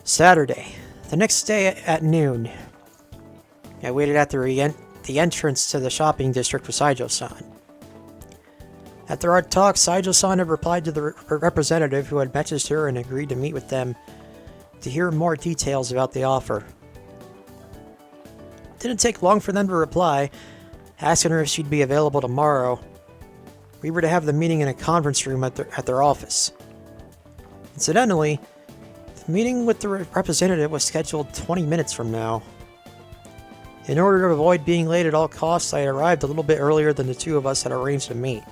Saturday. The next day at noon. I waited at the entrance to the shopping district with Saijo-san. After our talk, Saijo-san had replied to the representative who had messaged her and agreed to meet with them to hear more details about the offer. It didn't take long for them to reply, asking her if she'd be available tomorrow. We were to have the meeting in a conference room at their office. Incidentally, the meeting with the representative was scheduled 20 minutes from now. In order to avoid being late at all costs, I arrived a little bit earlier than the two of us had arranged to meet.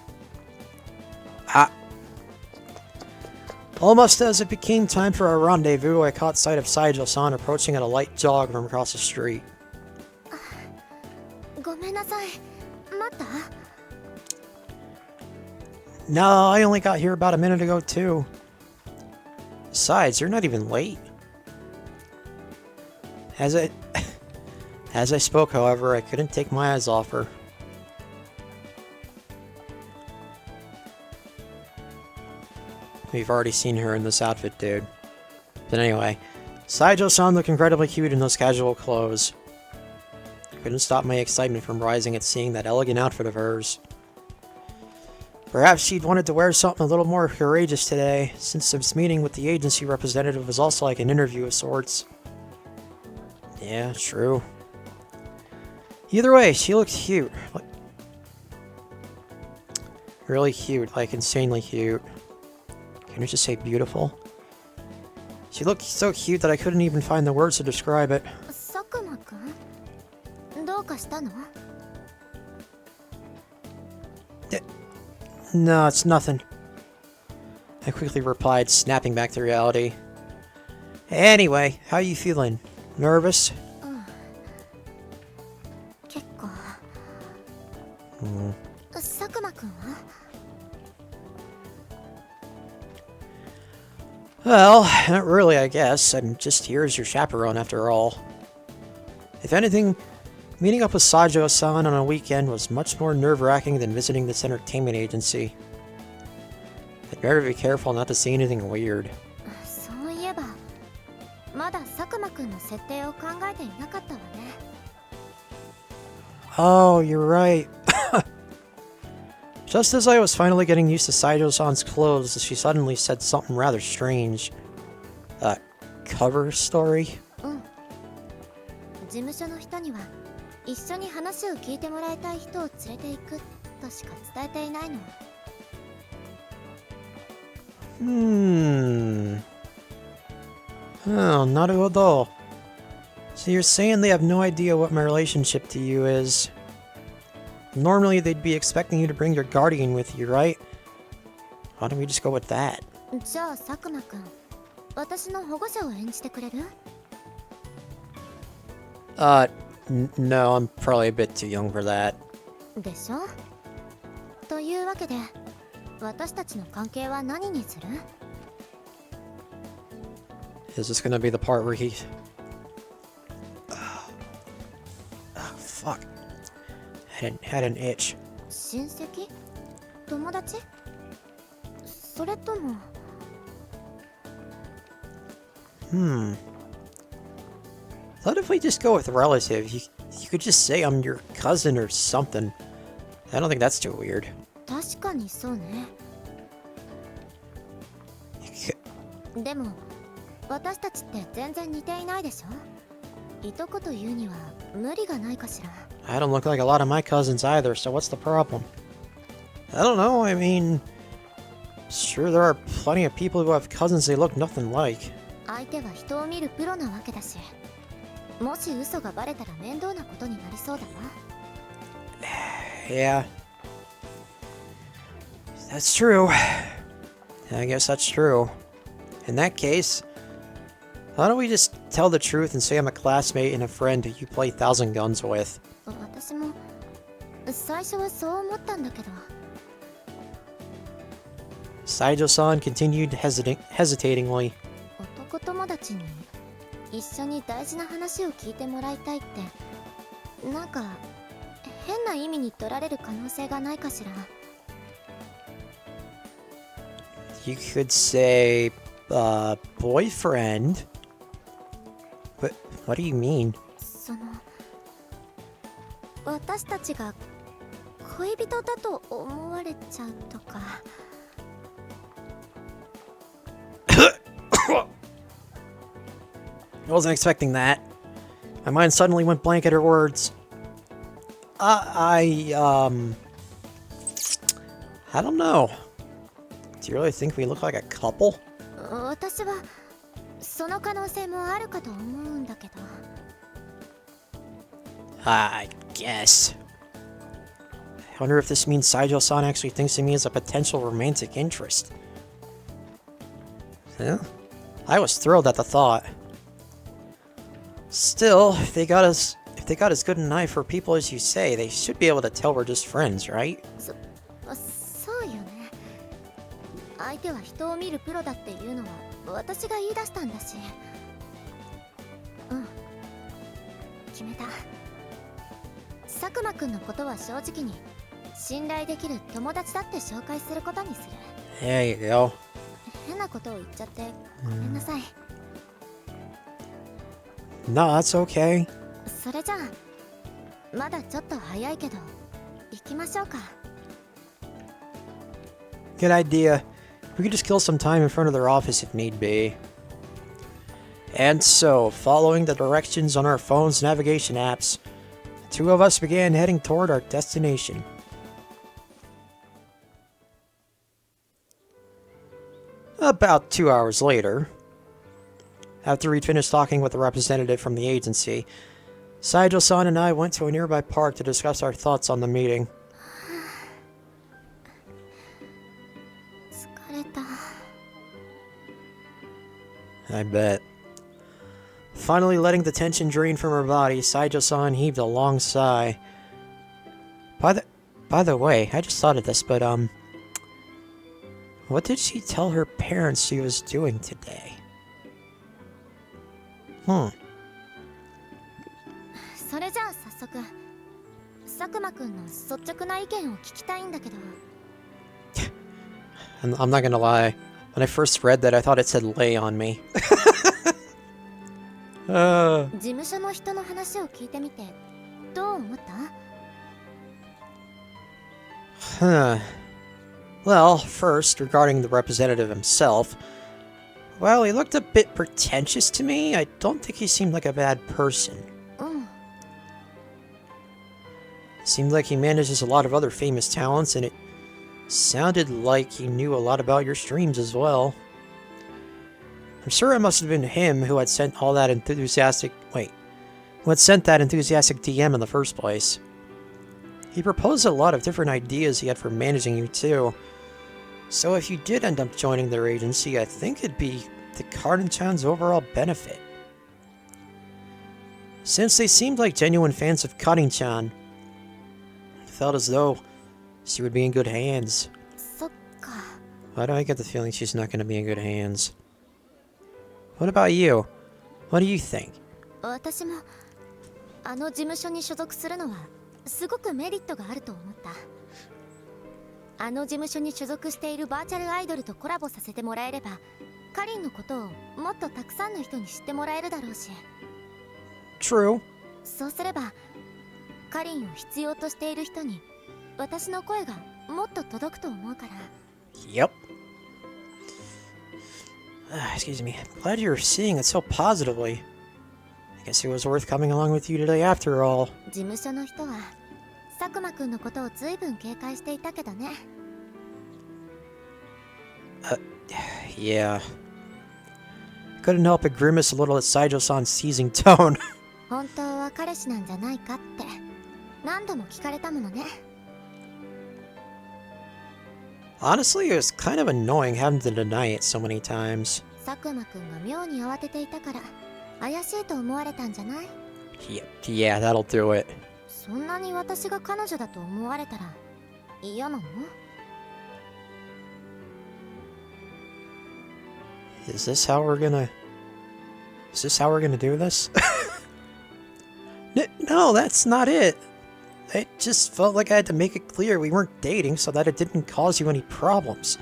Almost as it became time for our rendezvous, I caught sight of Saijo-san approaching at a light jog from across the street. No, I only got here about a minute ago too. Besides, you're not even late. As I spoke, however, I couldn't take my eyes off her. We've already seen her in this outfit, dude. But anyway, Saijo-san looked incredibly cute in those casual clothes. I couldn't stop my excitement from rising at seeing that elegant outfit of hers. Perhaps she'd wanted to wear something a little more courageous today, since this meeting with the agency representative was also like an interview of sorts. Yeah, true. Either way, she looked cute. Really cute, like insanely cute. Can you just say beautiful? She looked so cute that I couldn't even find the words to describe it. No, it's nothing. I quickly replied, snapping back to reality. Anyway, how you feeling? Nervous? Well, not really, I guess. I'm just here as your chaperone after all. If anything, meeting up with Saijo-san on a weekend was much more nerve-wracking than visiting this entertainment agency. I'd better be careful not to see anything weird. Oh, you're right. Just as I was finally getting used to Saijo-san's clothes, she suddenly said something rather strange. Cover story? Oh, naruhodo. So you're saying they have no idea what my relationship to you is. Normally they'd be expecting you to bring your guardian with you, right? Why don't we just go with that? No, I'm probably a bit too young for that. Is this gonna be the part where he... Oh, fuck. Had an itch. Thought if we just go with relative, you could just say I'm your cousin or something. I don't think that's too weird. I don't look like a lot of my cousins either, so what's the problem? I don't know, I mean... Sure, there are plenty of people who have cousins they look nothing like. Yeah. That's true. I guess that's true. In that case, why don't we just tell the truth and say I'm a classmate and a friend who you play Thousand Guns with? Saijo-san continued hesitatingly. You could say, boyfriend. What do you mean? 私たちが恋人だと思われちゃうとか。I wasn't expecting that. My mind suddenly went blank at her words. I don't know. Do you really think we look like a couple? 私はその可能性もあるかと思うんだけど。I guess. I wonder if this means Saijo-san actually thinks of me as a potential romantic interest. Yeah, I was thrilled at the thought. Still, if they got as good an eye for people as you say, they should be able to tell we're just friends, right? そうよね。相手は人を見るプロだっていうのは私が言い出したんだし。決めた。佐久間くんのことは正直に信頼できる友達だって紹介することにする。There you go. 変なことを言っちゃってごめんなさい。No, that's okay. それじゃあまだちょっと早いけど行きましょうか。Good idea. We could just kill some time in front of their office if need be. And so, following the directions on our phone's navigation apps, the two of us began heading toward our destination. About 2 hours later, after we'd finished talking with the representative from the agency, Saijo-san and I went to a nearby park to discuss our thoughts on the meeting. 疲れた。I bet. Finally letting the tension drain from her body, Saijo-san heaved a long sigh. By the way, I just thought of this, but what did she tell her parents she was doing today? それじゃあ早速佐久間くんの率直な意見を聞きたいんだけど。I'm not gonna lie. When I first read that, I thought it said lay on me. 事務所の人の話を聞いてみてどう思った？ Well, first, regarding the representative himself, well, he looked a bit pretentious to me. I don't think he seemed like a bad person. Seemed like he manages a lot of other famous talents, and it sounded like he knew a lot about your streams as well. I'm sure it must have been him who had sent all that enthusiastic... who had sent that enthusiastic DM in the first place. He proposed a lot of different ideas he had for managing you, too. So if you did end up joining their agency, I think it'd be to Cardin-chan's overall benefit. Since they seemed like genuine fans of Cardin-chan, I felt as though she would be in good hands. そっか。 Why do I get the feeling she's not going to be in good hands? What about you? What do you think? 私もあの事務所に所属するのはすごくメリットがあると思った。あの事務所に所属しているバーチャルアイドルとコラボさせてもらえれば、カリンのことをもっとたくさんの人に知ってもらえるだろうし。True. そうすればカリンを必要としている人に私の声がもっと届くと思うから。 Yep. Excuse me. Glad you're seeing it so positively. I guess it was worth coming along with you today after all. 事務所の人は佐久間くんのことを随分警戒していたけどね。Yeah. Couldn't help but grimace a little at Saijo-san's teasing tone. 本当は彼氏なんじゃないかって何度も聞かれたものね。 Honestly, it was kind of annoying having to deny it so many times. 佐久間くんが妙に慌てていたから怪しいと思われたんじゃない？ Yeah, that'll do it. そんなに私が彼女だと思われたら嫌なの？ Is this how we're gonna do this? No, that's not it. It just felt like I had to make it clear we weren't dating so that it didn't cause you any problems.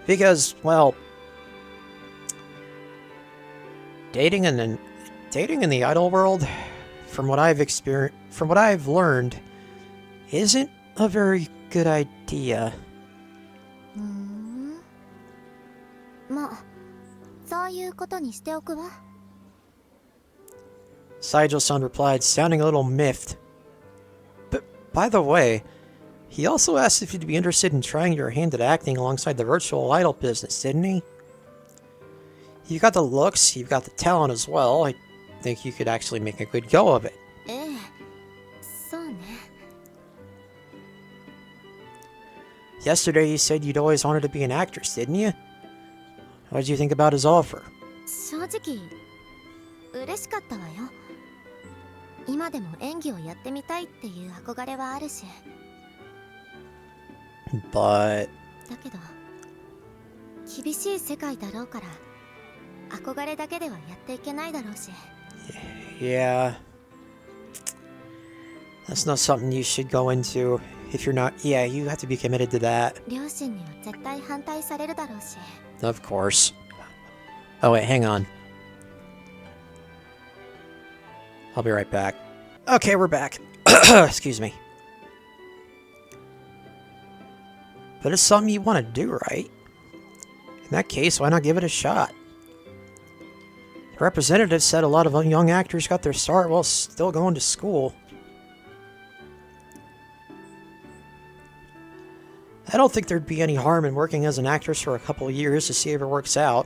Because, well, dating dating in the idol world, from what I've learned, isn't a very good idea. まあ、そういうことにしておくわ。Saijo-san replied, sounding a little miffed. But, by the way, he also asked if you'd be interested in trying your hand at acting alongside the virtual idol business, didn't he? You've got the looks, you've got the talent as well. I think you could actually make a good go of it. ええ、そうね。Yesterday you said you'd always wanted to be an actress, didn't you? What did you think about his offer? 正直、嬉しかったわよ。今でも演技をやってみたいっていう憧れはあるし。But... だけど、厳しい世界だろうから、憧れだけではやっていけないだろうし。Yeah. That's not something you should go into if you're not... Yeah, you have to be committed to that. 両親には絶対反対されるだろうし。Of course. Oh wait, hang on. I'll be right back. Okay, we're back. Excuse me. But it's something you want to do, right? In that case, why not give it a shot? The representative said a lot of young actors got their start while still going to school. I don't think there'd be any harm in working as an actress for a couple of years to see if it works out.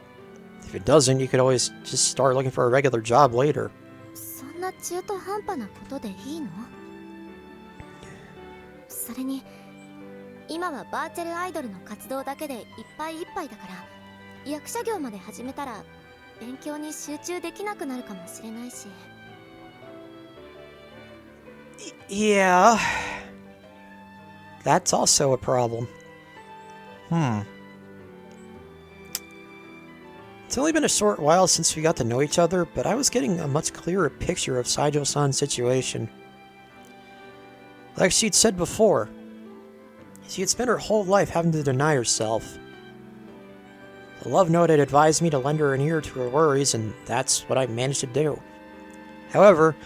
If it doesn't, you could always just start looking for a regular job later. そんな中途半端なことでいいの？それに、今はバーチャルアイドルの活動だけでいっぱいいっぱいだから、役者業まで始めたら勉強に集中できなくなるかもしれないし。Yeah. That's also a problem. It's only been a short while since we got to know each other, but I was getting a much clearer picture of Saijo-san's situation. Like she'd said before, she had spent her whole life having to deny herself. The love note had advised me to lend her an ear to her worries, and that's what I managed to do. However,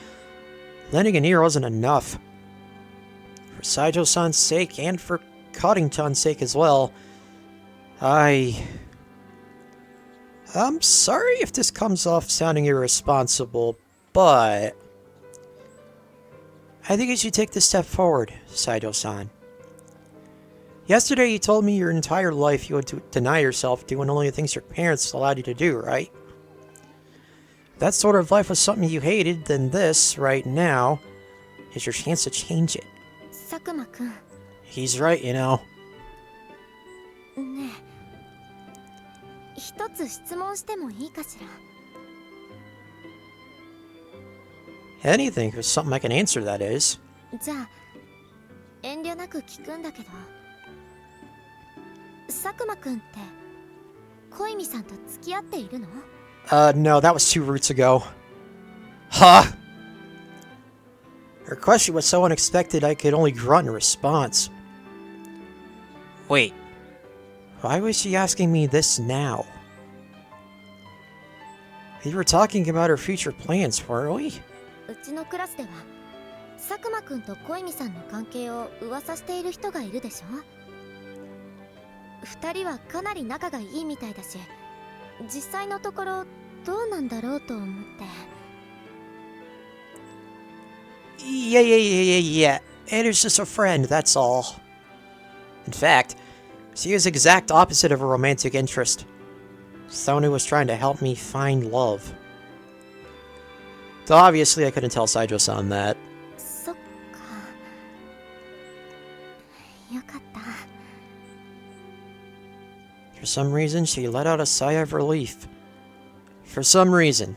lending an ear wasn't enough. For Saijo-san's sake, and for Cottington's sake as well, I'm sorry if this comes off sounding irresponsible, but I think you should take this step forward, Saijo-san. Yesterday you told me your entire life you would deny yourself doing only the things your parents allowed you to do, right? If that sort of life was something you hated, then this, right now, is your chance to change it. 佐久間くん。 He's right, you know. ねえ、一つ質問してもいいかしら。 Anything is something I can answer, that is. じゃあ、遠慮なく聞くんだけど、佐久間くんって小泉さんと付き合っているの？ No, that was 2 roots ago. Huh? Her question was so unexpected I could only grunt in response. Wait, why was she asking me this now? We were talking about her future plans, weren't we? うちのクラスでは佐久間くんと小泉さんの関係を噂している人がいるでしょ。2人はかなり仲がいいみたいだし、実際のところどうなんだろうと思って。 Yeah. It is just a friend, that's all. In fact, she is the exact opposite of a romantic interest. Someone who was trying to help me find love. So obviously I couldn't tell Saijo-san that. そっか。よかった。 For some reason, she let out a sigh of relief. For some reason.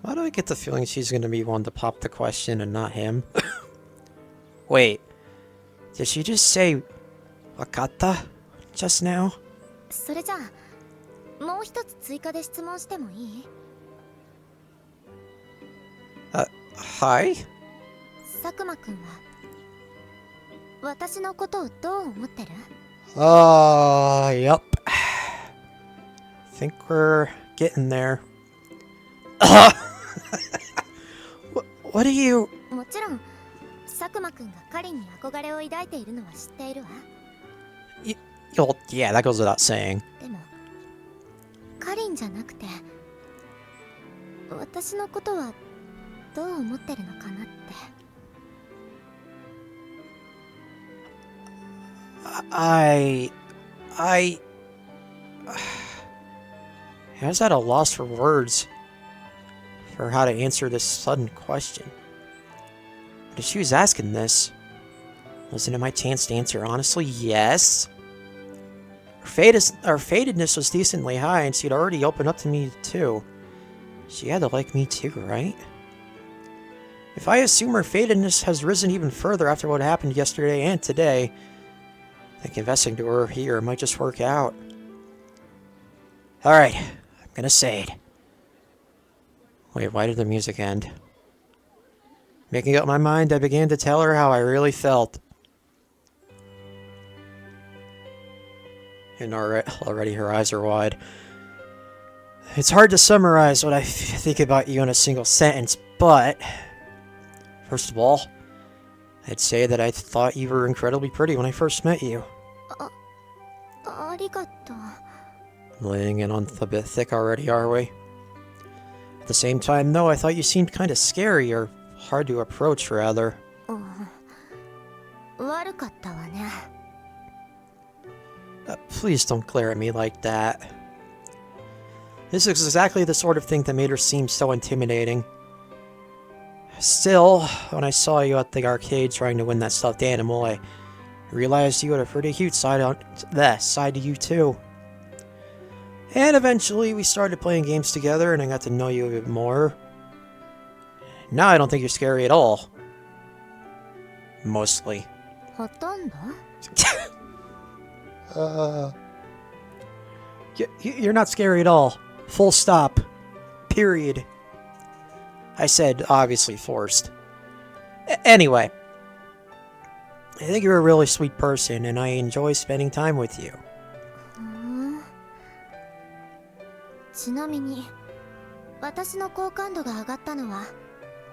Why do I get the feeling she's gonna be one to pop the question and not him? Wait. Did she just say Wakata just now? それじゃあ、もう一つ追加で質問してもいい？ Hi? 佐久間くんは私のことをどう思ってる？ Yep. Think we're getting there. What do you... もちろん佐久間くんがカリンに憧れを抱いているのは知っているわ。 Well, yeah, that goes without saying. でもカリンじゃなくて私のことはどう思ってるのかなって。 I was at a loss for words for how to answer this sudden question. But if she was asking this, wasn't it my chance to answer honestly? Yes. Her fatedness was decently high, and she'd already opened up to me too. She had to like me too, right? If I assume her fatedness has risen even further after what happened yesterday and today, I think confessing to her here might just work out. Alright, I'm gonna say it. Wait, why did the music end? Making up my mind, I began to tell her how I really felt. And already her eyes are wide. It's hard to summarize what I think about you in a single sentence, but... First of all, I'd say that I thought you were incredibly pretty when I first met you. ありがとう。 Laying in on a bit thick already, are we? At the same time, though, I thought you seemed kind of scary, or hard to approach, rather. 悪かったわね。 Please don't glare at me like that. This is exactly the sort of thing that made her seem so intimidating. Still, when I saw you at the arcade trying to win that stuffed animal, I realized you had a pretty cute side to you too. And eventually we started playing games together and I got to know you a bit more. Now I don't think you're scary at all. Mostly. ほとんど? You're not scary at all. Full stop. Period. I said, obviously forced. Anyway. I think you're a really sweet person, and I enjoy spending time with you. ちなみに、私の好感度が上がったのは、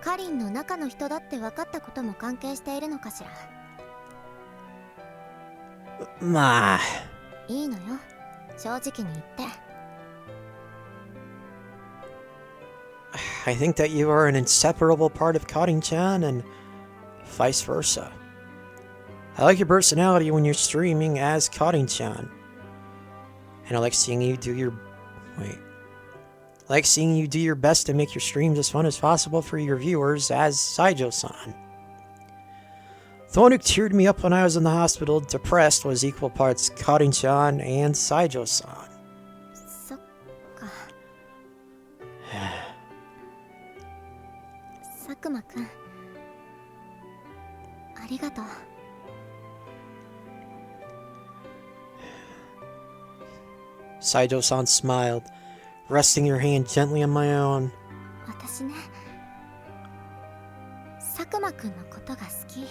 カリンの中の人だって分かったことも関係しているのかしら。まあ。いいのよ。正直に言って。I think that you are an inseparable part of Karin-chan and vice versa. I like your personality when you're streaming as Karin-chan. And I like seeing you do your... I like seeing you do your best to make your streams as fun as possible for your viewers as Saijo-san. The one who cheered me up when I was in the hospital depressed was equal parts Karin-chan and Saijo-san. そっか。佐久間くん、ありがとう。Saijo-san smiled, resting her hand gently on my own. 私ね、佐久間くんのことが好き。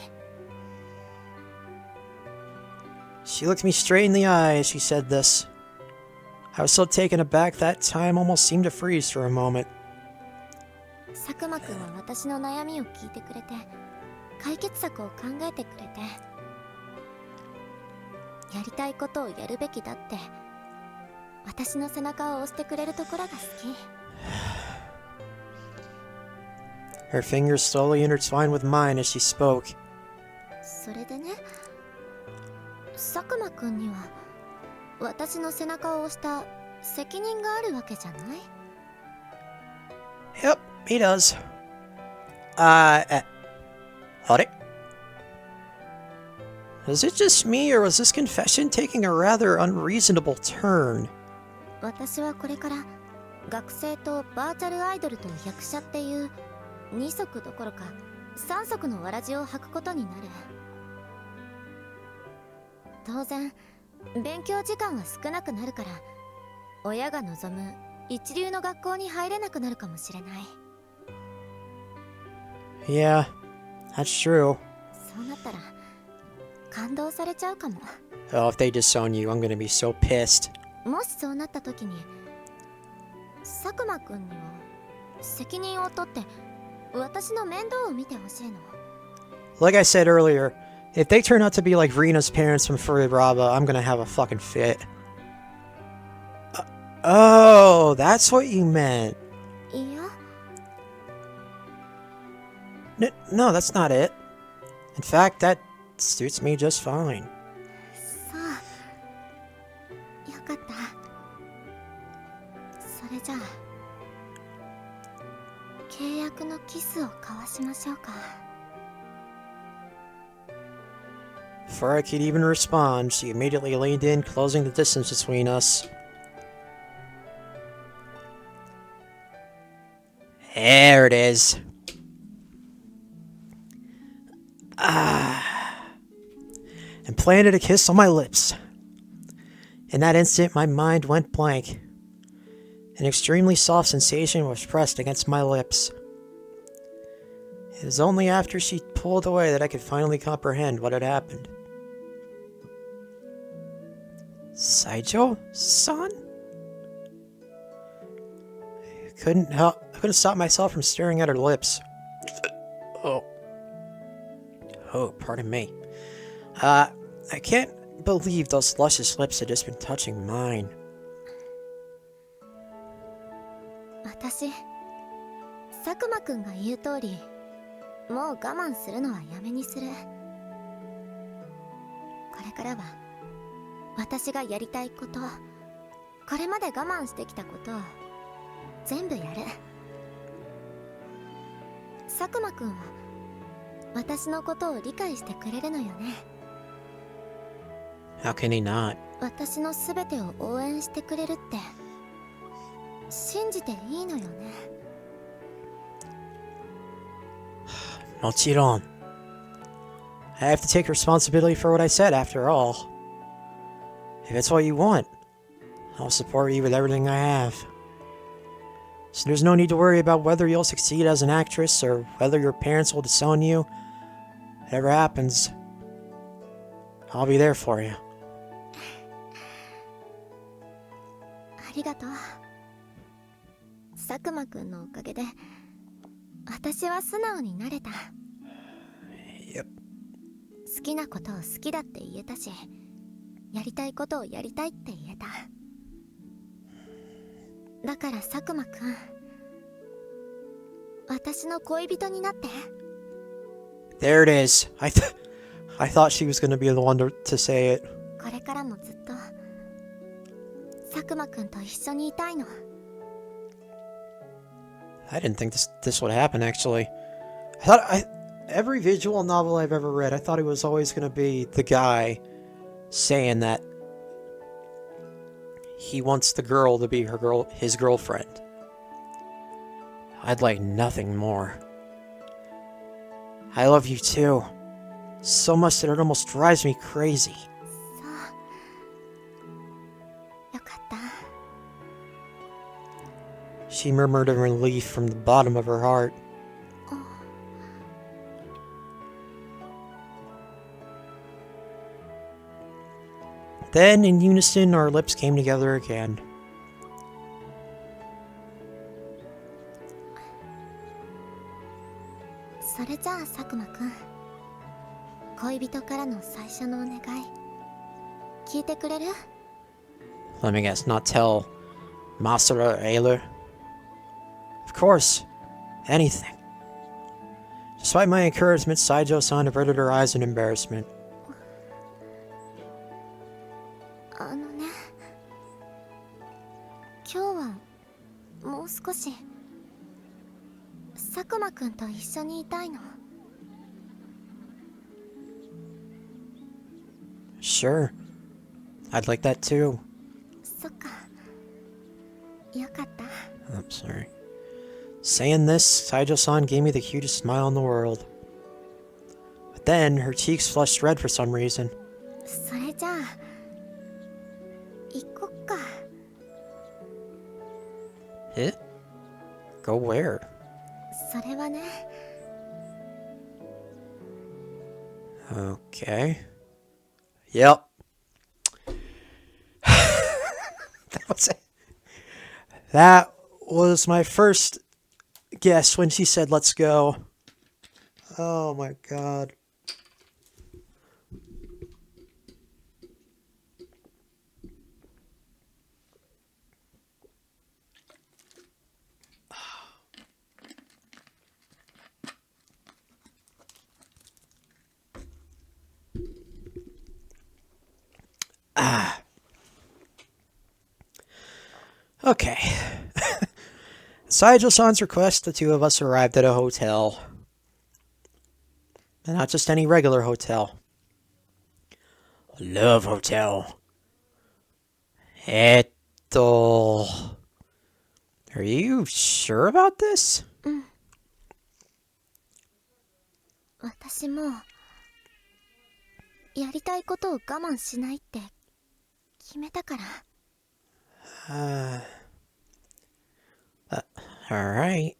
She looked me straight in the eye as she said this. I was so taken aback that time almost seemed to freeze for a moment. 佐久間くんは私の悩みを聞いてくれて、解決策を考えてくれて、やりたいことをやるべきだって私の背中を押してくれるところが好き。 Her fingers slowly intertwined with mine as she spoke. それでね、佐久間くんには私の背中を押した責任があるわけじゃない？ Yep, he does. What? Was it just me, or was this confession taking a rather unreasonable turn? 私はこれから学生とバーチャルアイドルと役者っていう2足どころか3足のわらじを履くことになる。当然勉強時間が少なくなるから親が望む一流の学校に入れなくなるかもしれない。 Yeah, that's true. そうなったら感動されちゃうかも。 Oh, if they disown you, I'm gonna be so pissed. もしそうなった時に佐久間くんには責任を取って私の面倒を見てほしいの。 Like I said earlier, if they turn out to be like Rina's parents from Furry Brava, I'm gonna have a fucking fit. Oh, that's what you meant. いや No, that's not it. In fact, that suits me just fine. そうよかった。それじゃあ契約のキスを交わしましょうか。 Before I could even respond, she immediately leaned in, closing the distance between us. There it is. And planted a kiss on my lips. In that instant, my mind went blank. An extremely soft sensation was pressed against my lips. It was only after she pulled away that I could finally comprehend what had happened. Saijo-san? I couldn't stop myself from staring at her lips. Oh, pardon me. I can't believe those luscious lips had just been touching mine. 私佐久間くんが言う通りもう我慢するのはやめにする。これからは私がやりたいこと、これまで我慢してきたことを全部やる。佐久間くんは私のことを理解してくれるのよね。 How can he not? 私の全てを応援してくれるって信じていいのよね。 Mochiron. I have to take responsibility for what I said after all. If it's what you want, I'll support you with everything I have. So there's no need to worry about whether you'll succeed as an actress or whether your parents will disown you. Whatever happens, I'll be there for you. ありがとう。佐久間くんのおかげで私は素直になれた。 Yep. 好きなことを好きだって言えたし、やりたいことをやりたいって言えた。だから佐久間くん、私の恋人になって。 There it is. I thought she was going to be the one to say it. これからもずっと佐久間くんと一緒にいたいの。 I didn't think this would happen, actually. Every visual novel I've ever read, I thought it was always going to be the guy saying that he wants the girl to be his girlfriend. I'd like nothing more. I love you too. So much that it almost drives me crazy. そうよかった。 She murmured in relief from the bottom of her heart. Then, in unison, our lips came together again. それじゃあ佐久間くん、恋人からの最初のお願い聞いてくれる？ Let me guess, not tell Masura Ayler? Of course. Anything. Despite my encouragement, Saijo-san averted her eyes in embarrassment. あのね、今日はもう少し佐久間くんと一緒にいたいの。 Sure. I'd like that too. そっか、よかった。 I'm sorry. Saying this, Saijo-san gave me the cutest smile in the world. But then, her cheeks flushed red for some reason. それじゃあ行こっか。 Eh? Go where? それはね、 Okay. Yep. That was my first guess when she said, let's go. Oh my god. Okay. Saijo-san's request, the two of us arrived at a hotel. And not just any regular hotel. A love hotel. Are you sure about this? 私もやりたいことを我慢しないって決めたから。Alright.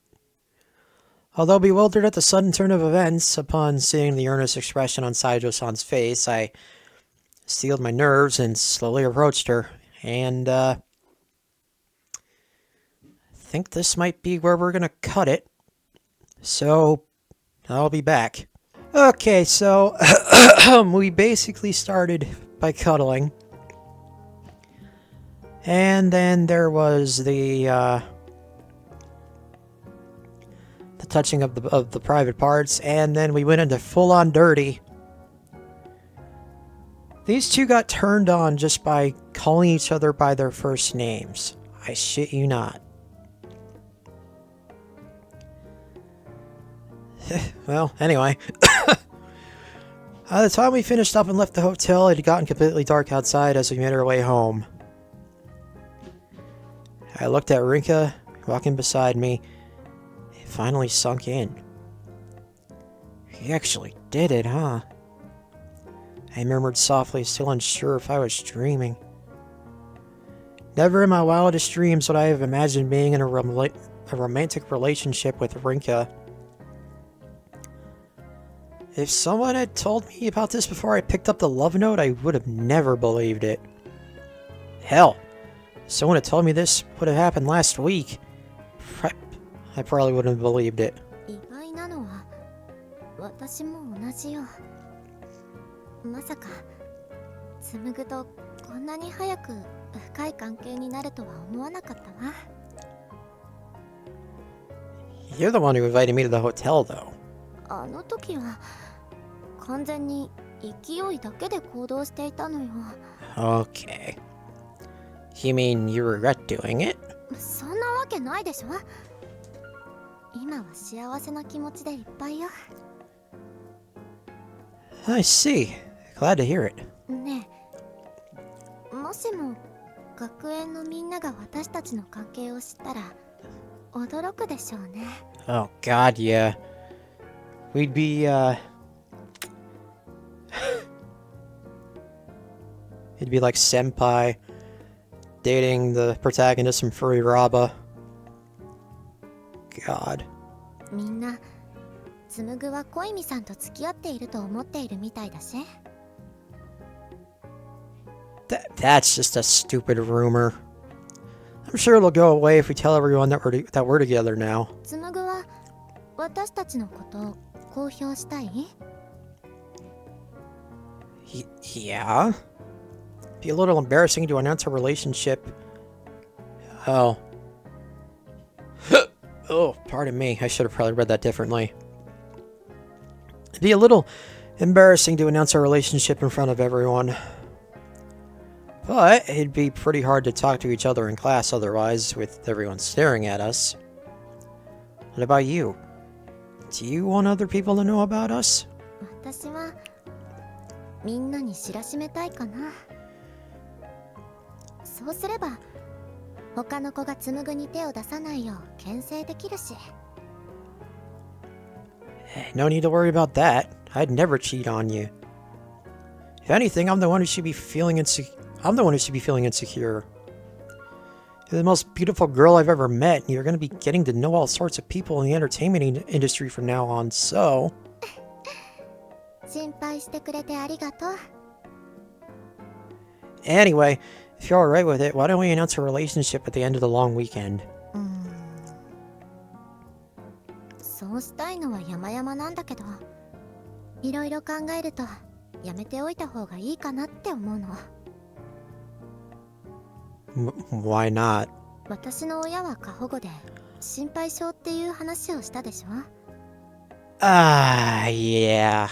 Although bewildered at the sudden turn of events, upon seeing the earnest expression on Saijo-san's face, I steeled my nerves and slowly approached her. And, I think this might be where we're gonna cut it. So, I'll be back. Okay, so, we basically started by cuddling. And then there was the touching of the private parts, and then we went into full-on dirty. These two got turned on just by calling each other by their first names. I shit you not. Well, anyway. By the time we finished up and left the hotel, it had gotten completely dark outside as we made our way home. I looked at Rinka, walking beside me. It finally sunk in. He actually did it, huh? I murmured softly, still unsure if I was dreaming. Never in my wildest dreams would I have imagined being in a romantic relationship with Rinka. If someone had told me about this before I picked up the love note, I would have never believed it. Hell, if someone had told me this would have happened last week, I probably wouldn't have believed it. 意外なのは私も同じよ。まさか紡とこんなに早く深い関係になるとは思わなかったわ。You're the one who invited me to the hotel, though. あの時は完全に勢いだけで行動していたのよ。 Okay. You mean you regret doing it? そんなわけないでしょ。今は幸せな気持ちでいっぱいよ。 I see. Glad to hear it. ねえ、もしも学園のみんなが私たちの関係を知ったら驚くでしょうね。 Oh god, yeah. We'd be, It'd be like Senpai dating the protagonist from Fururaba. God. みんな紬は恋美さんと付き合っていると思っているみたいだし。 That's just a stupid rumor. I'm sure it'll go away if we tell everyone that we're together now. 紬は私たちのことを公表したい？ Yeah? Be a little embarrassing to announce a relationship. Oh. Oh, pardon me. I should have probably read that differently. It'd be a little embarrassing to announce our relationship in front of everyone. But it'd be pretty hard to talk to each other in class otherwise, with everyone staring at us. What about you? Do you want other people to know about us? 私はみんなに知らしめたいかな。そうすれば他の子が紬に手を出さないよう牽制できるし。 No need to worry about that. I'd never cheat on you. If anything, I'm the one who should be feeling insecure. You're the most beautiful girl I've ever met, and you're going to be getting to know all sorts of people in the entertainment industry from now on, so... 心配してくれてありがとう。 Anyway, if you're alright with it, why don't we announce a relationship at the end of the long weekend? そうしたいのは山々なんだけど、いろいろ考えるとやめておいた方がいいかなって思うの。Why not? 私の親は過保護で心配性っていう話をしたでしょ。Yeah.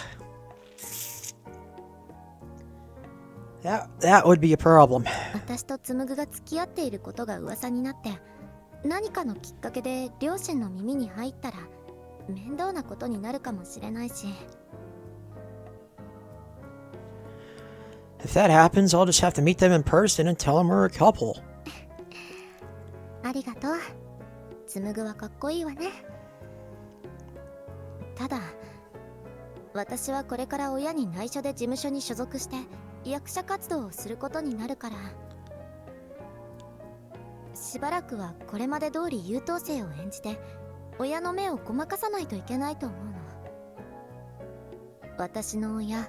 That would be a problem. 私と紡が付き合っていることが噂になって、何かのきっかけで両親の耳に入ったら面倒なことになるかもしれないし。If that happens, I'll just have to meet them in person and tell them we're a couple. ありがとう。紡はかっこいいわね。ただ、私はこれから親に内緒で事務所に所属して役者活動をすることになるから、しばらくはこれまで通り優等生を演じて親の目をごまかさないといけないと思うの。私の親、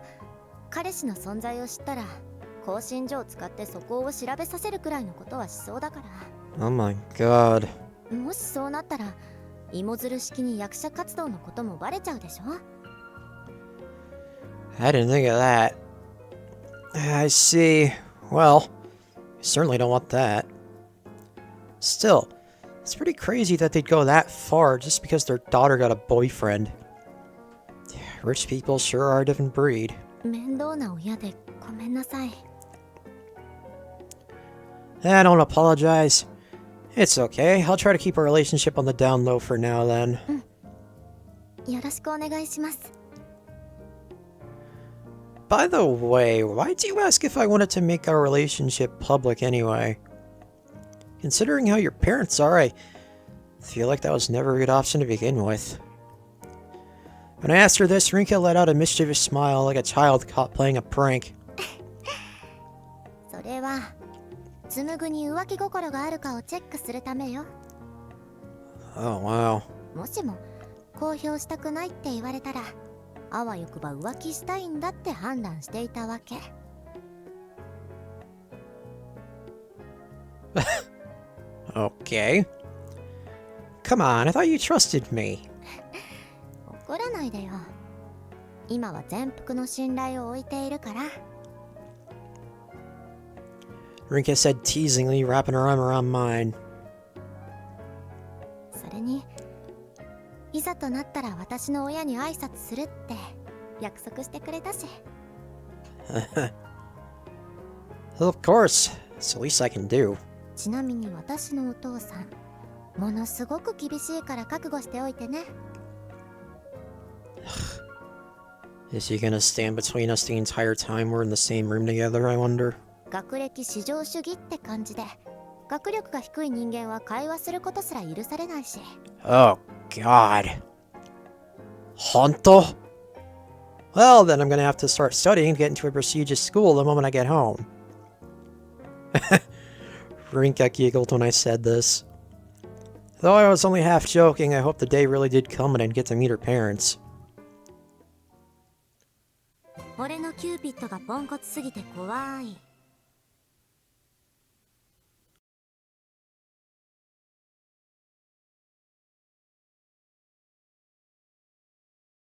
彼氏の存在を知ったら興信所を使ってそこを調べさせるくらいのことはしそうだから。 Oh my god. もしそうなったら芋づる式に役者活動のこともバレちゃうでしょ。 I didn't think of that. I see. Well, I certainly don't want that. Still, it's pretty crazy that they'd go that far just because their daughter got a boyfriend. Rich people sure are a different breed. 面倒な親でごめんなさい。 Don't apologize. It's okay. I'll try to keep our relationship on the down low for now then. よろしくお願いします。 By the way, why'd you ask if I wanted to make our relationship public anyway? Considering how your parents are, I feel like that was never a good option to begin with. When I asked her this, Rinka let out a mischievous smile like a child caught playing a prank. それは紡に浮気心があるかをチェックするためよ。 Oh, wow. もしも公表したくないって言われたら、あわよくば浮気したいんだって判断していたわけ。 Okay. Come on, I thought you trusted me. 怒らないでよ。今は全幅の信頼を置いているから。 Rinka said teasingly, wrapping her arm around mine. それに、いざとなったら私の親に挨拶するって約束してくれたし。 Of course. It's the least I can do. ちなみに私のお父さん、ものすごく厳しいから覚悟しておいてね。 Is he gonna stand between us the entire time we're in the same room together, I wonder? 学歴至上主義って感じで、学力が低い人間は会話することすら許されないし。 Oh, God. Honto? Well, then I'm gonna have to start studying to get into a prestigious school the moment I get home. Rinka giggled when I said this. Though I was only half joking, I hoped the day really did come and I'd get to meet her parents. 俺のキューピッドがポンコツすぎて怖い。